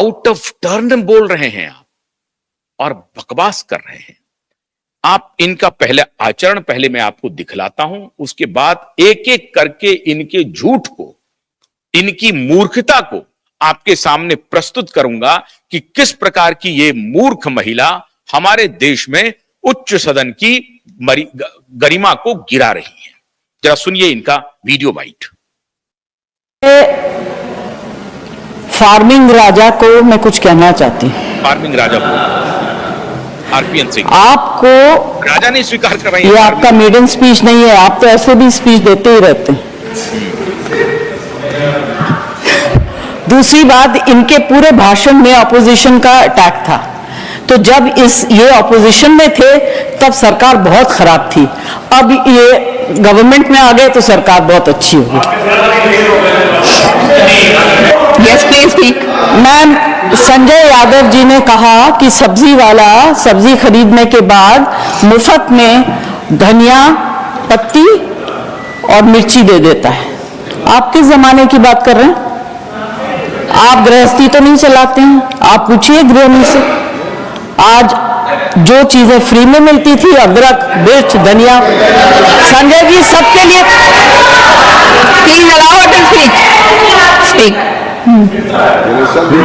Out of turn बोल रहे हैं आप और बकवास कर रहे हैं आप। इनका पहले आचरण पहले मैं आपको दिखलाता हूं, उसके बाद एक एक करके इनके झूठ को, इनकी मूर्खता को आपके सामने प्रस्तुत करूंगा कि किस प्रकार की ये मूर्ख महिला हमारे देश में उच्च सदन की गरिमा को गिरा रही है। जरा सुनिए इनका वीडियो बाइट। फार्मिंग राजा को मैं कुछ कहना चाहती हूँ। फार्मिंग राजा को आरपीएन सिंह आपको राजा ने स्वीकार करवाई। ये आपका मेडन स्पीच नहीं है, आप तो ऐसे भी स्पीच देते ही रहते हैं। दूसरी बात, इनके पूरे भाषण में ऑपोजिशन का अटैक था, तो जब ये ऑपोजिशन में थे तब सरकार बहुत खराब थी, अब ये गवर्नमेंट में आ गए तो सरकार बहुत अच्छी होगी। Yes please speak. Ma'am, Sanjay Yadav ji ने कहा कि सब्जी वाला सब्जी खरीदने के बाद मुफ्त में धनिया पत्ती और मिर्ची दे देता है। आप किस जमाने की बात कर रहे हैं? आप गृहस्थी तो नहीं चलाते हैं, आप पूछिए गृहिणी से। आज जो चीजें फ्री में मिलती थी, अदरक, मिर्च, धनिया, संजय जी सबके लिए। Please allow to speak.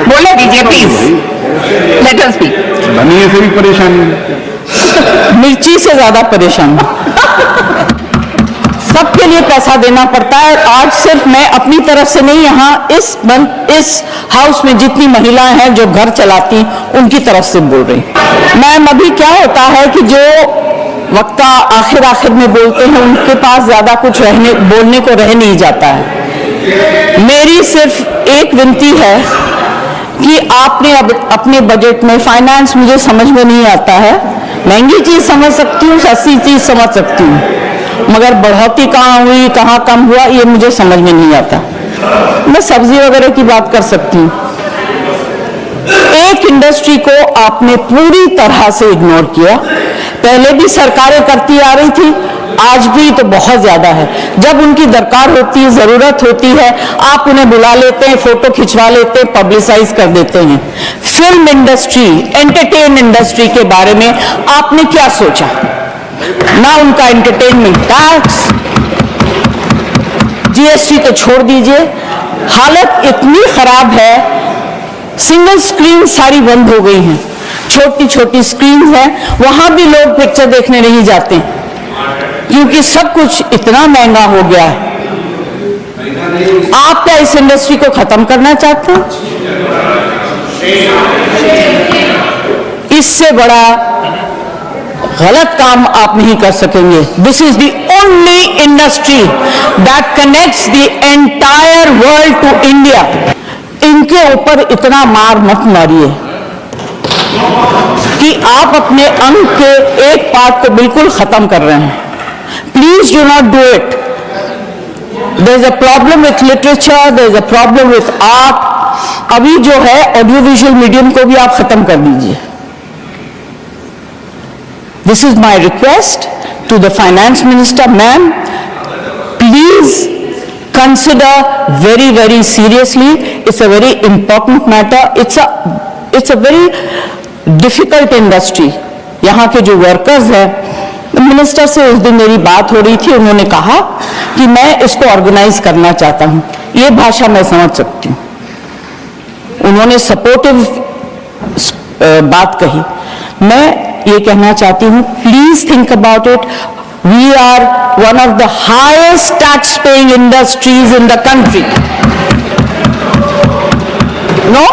बोले दीजिए प्लीज, लेट अस स्पीक। धनिया से भी परेशान, मिर्ची से ज्यादा परेशान, सबके लिए पैसा देना पड़ता है। आज सिर्फ मैं अपनी तरफ से नहीं, यहाँ इस हाउस में जितनी महिलाएं हैं जो घर चलाती, उनकी तरफ से बोल रही। मैम, अभी क्या होता है कि जो वक्ता आखिर में बोलते हैं उनके पास ज्यादा कुछ बोलने को रह नहीं जाता है। मेरी सिर्फ एक विनती है कि आपने अब अपने बजट में, फाइनेंस मुझे समझ में नहीं आता है, महंगी चीज समझ सकती हूँ, सस्ती चीज समझ सकती हूँ, मगर बढ़ोतरी कहाँ हुई, कहाँ कम हुआ, ये मुझे समझ में नहीं आता। मैं सब्जी वगैरह की बात कर सकती हूँ। एक इंडस्ट्री को आपने पूरी तरह से इग्नोर किया। पहले भी सरकारें करती आ रही थी, आज भी तो बहुत ज्यादा है। जब उनकी दरकार होती है, जरूरत होती है, आप उन्हें बुला लेते हैं, फोटो खिंचवा लेते हैं, पब्लिसाइज कर देते हैं। फिल्म इंडस्ट्री, एंटरटेन इंडस्ट्री के बारे में आपने क्या सोचा? ना उनका एंटरटेनमेंट टैक्स, जीएसटी तो छोड़ दीजिए। हालत इतनी खराब है, सिंगल स्क्रीन सारी बंद हो गई हैं, छोटी छोटी स्क्रीन है, वहां भी लोग पिक्चर देखने नहीं जाते क्योंकि सब कुछ इतना महंगा हो गया है। आप क्या इस इंडस्ट्री को खत्म करना चाहते हैं? इससे बड़ा गलत काम आप नहीं कर सकेंगे। This is the only industry that connects the entire world to India. इनके ऊपर इतना मार मत मारिए कि आप अपने अंग के एक पार्ट को बिल्कुल खत्म कर रहे हैं। Please do not do it. There is a problem with literature, there is a problem with art. अभी जो है ऑडियो विजुअल मीडियम को भी आप खत्म कर दीजिए। This is my request to the finance minister, ma'am. Please consider very, very seriously. It's a very important matter. It's a very difficult industry. यहाँ के जो workers हैं, मिनिस्टर से उस दिन मेरी बात हो रही थी, उन्होंने कहा कि मैं इसको ऑर्गेनाइज करना चाहता हूँ। ये भाषा मैं समझ सकती हूँ। उन्होंने सपोर्टिव बात कही। मैं ये कहना चाहती हूँ, please think about it. We are one of the highest tax paying industries in the country. No,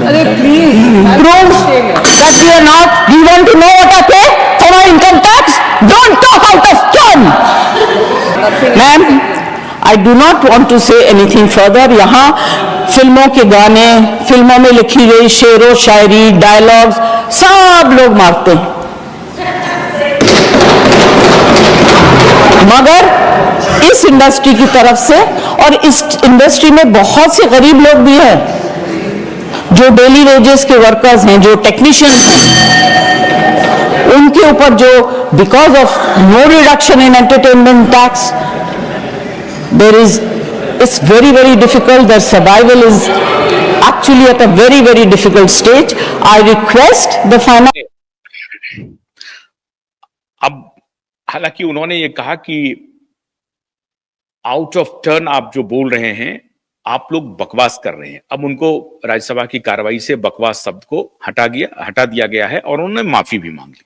prove that we are not. Do you want to know what I pay for my income tax? Don't talk out of turn. Ma'am, I do not want to say anything further. यहाँ फिल्मों के गाने, फिल्मों में लिखी गई शेरो शायरी, dialogues सब लोग मारते हैं, मगर इस इंडस्ट्री की तरफ से, और इस इंडस्ट्री में बहुत से गरीब लोग भी हैं जो डेली वेजेस के वर्कर्स हैं, जो टेक्नीशियंस हैं, उनके ऊपर जो because of no reduction in entertainment tax there is It's very, very difficult. Their survival is actually at a very, very difficult stage. I request the finance. अब हालांकि उन्होंने ये कहा कि आउट ऑफ टर्न आप जो बोल रहे हैं, आप लोग बकवास कर रहे हैं। अब उनको राज्यसभा की कार्रवाई से बकवास शब्द को हटा दिया गया है और उन्होंने माफी भी मांग ली।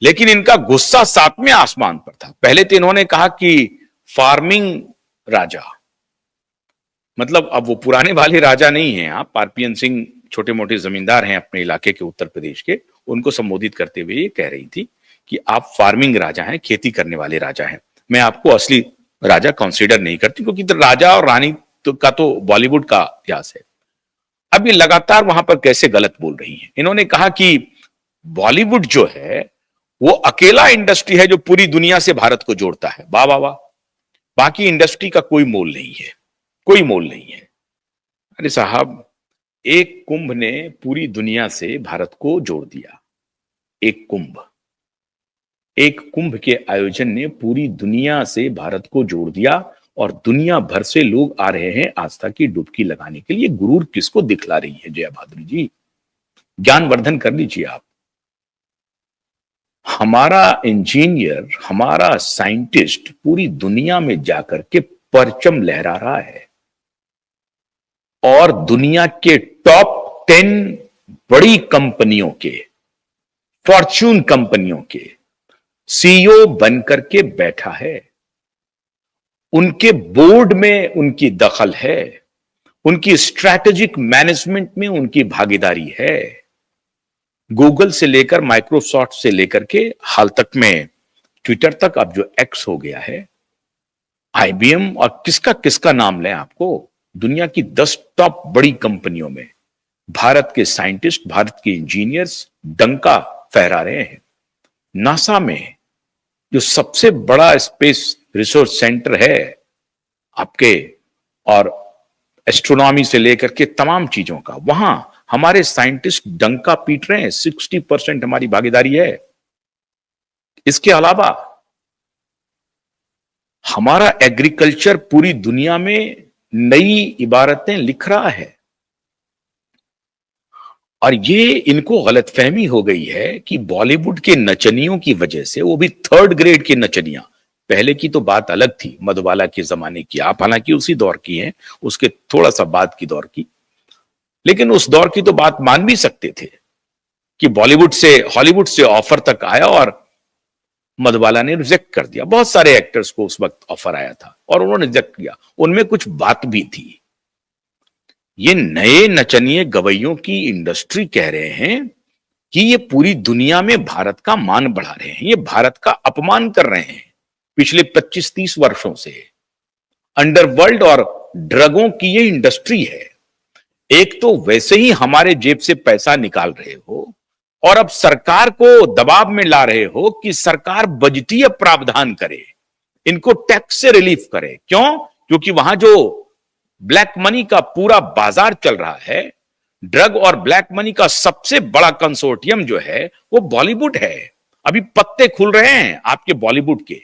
लेकिन इनका गुस्सा सातवें आसमान पर था। पहले तो इन्होंने कहा कि फार्मिंग राजा, मतलब अब वो पुराने वाले राजा नहीं हैं। आप पारपियन सिंह छोटे मोटे जमींदार हैं अपने इलाके के, उत्तर प्रदेश के, उनको संबोधित करते हुए ये कह रही थी कि आप फार्मिंग राजा हैं, खेती करने वाले राजा हैं। मैं आपको असली राजा कंसीडर नहीं करती, क्योंकि राजा और रानी का तो बॉलीवुड का इतिहास है। अब ये लगातार वहां पर कैसे गलत बोल रही हैं। इन्होंने कहा कि बॉलीवुड जो है वो अकेला इंडस्ट्री है जो पूरी दुनिया से भारत को जोड़ता है। वाह वाह वाह, बाकी इंडस्ट्री का कोई मोल नहीं है, कोई मोल नहीं है। अरे साहब, एक कुंभ ने पूरी दुनिया से भारत को जोड़ दिया। एक कुंभ के आयोजन ने पूरी दुनिया से भारत को जोड़ दिया और दुनिया भर से लोग आ रहे हैं आस्था की डुबकी लगाने के लिए। गुरूर किसको दिखला रही है जया भादुरी जी? ज्ञानवर्धन कर लीजिए आप। हमारा इंजीनियर, हमारा साइंटिस्ट पूरी दुनिया में जाकर के परचम लहरा रहा है और दुनिया के टॉप 10 बड़ी कंपनियों के, फॉर्च्यून कंपनियों के सीईओ बनकर के बैठा है। उनके बोर्ड में उनकी दखल है, उनकी स्ट्रैटेजिक मैनेजमेंट में उनकी भागीदारी है। गूगल से लेकर माइक्रोसॉफ्ट से लेकर के हाल तक में ट्विटर तक, अब जो एक्स हो गया है, आईबीएम, और किसका किसका नाम लें आपको, दुनिया की 10 टॉप बड़ी कंपनियों में भारत के साइंटिस्ट, भारत के इंजीनियर्स डंका फहरा रहे हैं। नासा में जो सबसे बड़ा स्पेस रिसोर्स सेंटर है आपके, और एस्ट्रोनॉमी से लेकर के तमाम चीजों का, वहां हमारे साइंटिस्ट डंका पीट रहे हैं। 60% हमारी भागीदारी है। इसके अलावा हमारा एग्रीकल्चर पूरी दुनिया में नई इबारतें लिख रहा है। और ये इनको गलतफहमी हो गई है कि बॉलीवुड के नचनियों की वजह से, वो भी 3rd ग्रेड के नचनियां, पहले की तो बात अलग थी, मधुबाला के जमाने की, आप हालांकि उसी दौर की हैं, उसके थोड़ा सा बाद की दौर की, लेकिन उस दौर की तो बात मान भी सकते थे कि बॉलीवुड से हॉलीवुड से ऑफर तक आया और मधुबाला ने रिजेक्ट कर दिया। बहुत सारे एक्टर्स को उस वक्त ऑफर आया था और उन्होंने रिजेक्ट किया, उनमें कुछ बात भी थी। ये नए नचनिए गवैयों की इंडस्ट्री कह रहे हैं कि ये पूरी दुनिया में भारत का मान बढ़ा रहे हैं, ये भारत का अपमान कर रहे हैं। पिछले 25-30 वर्षों से अंडरवर्ल्ड और ड्रगों की ये इंडस्ट्री है। एक तो वैसे ही हमारे जेब से पैसा निकाल रहे हो और अब सरकार को दबाव में ला रहे हो कि सरकार बजटीय प्रावधान करे, इनको टैक्स से रिलीफ करे। क्यों? क्योंकि वहां जो ब्लैक मनी का पूरा बाजार चल रहा है, ड्रग और ब्लैक मनी का सबसे बड़ा कंसोर्टियम जो है वो बॉलीवुड है। अभी पत्ते खुल रहे हैं आपके बॉलीवुड के।